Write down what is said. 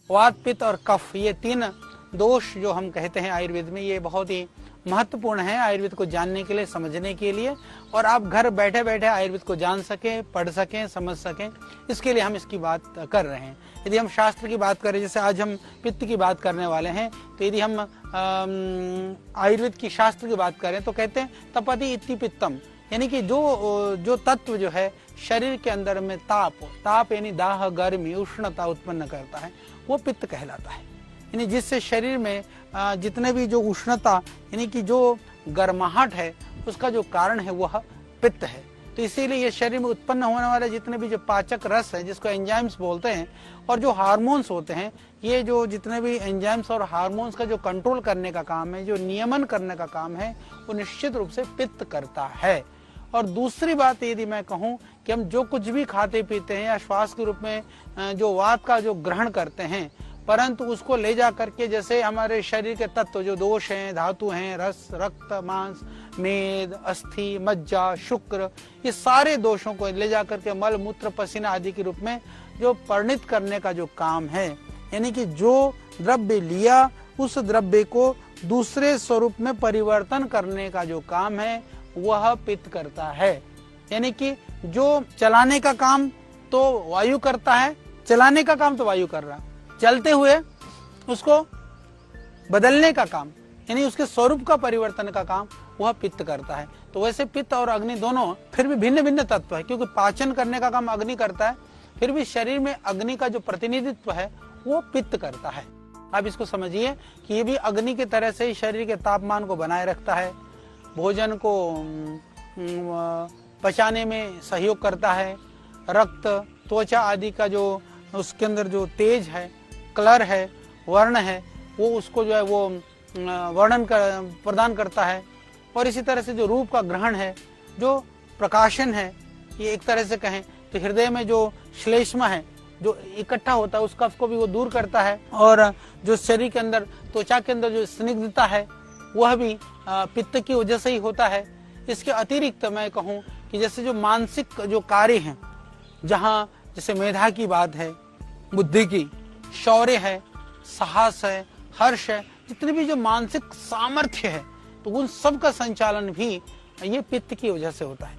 वात, पित्त और कफ, ये 3 दोष जो हम कहते हैं आयुर्वेद में, ये बहुत ही महत्वपूर्ण है आयुर्वेद को जानने के लिए, समझने के लिए, और आप घर बैठे बैठे आयुर्वेद को जान सकें, पढ़ सकें, समझ सकें, इसके लिए हम इसकी बात कर रहे हैं। यदि हम शास्त्र की बात करें, जैसे आज हम पित्त की बात करने वाले हैं, तो यदि हम आयुर्वेद की शास्त्र की बात करें तो कहते हैं तपति इति पित्तम, यानी कि जो तत्व जो है शरीर के अंदर में ताप यानी दाह, गर्मी, उष्णता उत्पन्न करता है, वो पित्त कहलाता है। यानी जिससे शरीर में जितने भी जो उष्णता यानी कि जो गर्माहट है, उसका जो कारण है वह पित्त है। तो इसीलिए ये शरीर में उत्पन्न होने वाले जितने भी जो पाचक रस है, जिसको एंजाइम्स बोलते हैं, और जो हार्मोन्स होते हैं, ये जो जितने भी एंजाइम्स और हार्मोन्स का जो कंट्रोल करने का काम है, जो नियमन करने का काम है, वो निश्चित रूप से पित्त करता है। और दूसरी बात यदि मैं कहूँ कि हम जो कुछ भी खाते पीते हैं या श्वास के रूप में जो वात का जो ग्रहण करते हैं, परंतु उसको ले जा करके जैसे हमारे शरीर के तत्व जो दोष हैं, धातु हैं, रस, रक्त, मांस, मेद, अस्थि, मज्जा, शुक्र, ये सारे दोषों को ले जा करके मल, मूत्र, पसीना आदि के रूप में जो परिणित करने का जो काम है, यानी कि जो द्रव्य लिया उस द्रव्य को दूसरे स्वरूप में परिवर्तन करने का जो काम है, वह पित्त करता है। यानी कि जो चलाने का काम तो वायु करता है, चलाने का काम तो वायु कर रहा है, चलते हुए उसको बदलने का काम यानी उसके स्वरूप का परिवर्तन का काम वह पित्त करता है। तो वैसे पित्त और अग्नि दोनों फिर भी भिन्न भिन्न तत्व है, क्योंकि पाचन करने का काम अग्नि करता है, फिर भी शरीर में अग्नि का जो प्रतिनिधित्व है वो पित्त करता है। आप इसको समझिए कि ये भी अग्नि की तरह से ही शरीर के तापमान को बनाए रखता है, भोजन को पचाने में सहयोग करता है, रक्त, त्वचा आदि का जो उसके अंदर जो तेज है, कलर है, वर्ण है, वो उसको जो है वो वर्णन प्रदान करता है। और इसी तरह से जो रूप का ग्रहण है, जो प्रकाशन है, ये एक तरह से कहें तो हृदय में जो श्लेष्मा है जो इकट्ठा होता है, उस कफ को भी वो दूर करता है। और जो शरीर के अंदर त्वचा के अंदर जो स्निग्धता है, वह भी पित्त की वजह से ही होता है। इसके अतिरिक्त मैं कहूँ कि जैसे जो मानसिक जो कार्य हैं, जहाँ जैसे मेधा की बात है, बुद्धि की, शौर्य है, साहस है, हर्ष है, जितने भी जो मानसिक सामर्थ्य है, तो उन सब का संचालन भी ये पित्त की वजह से होता है।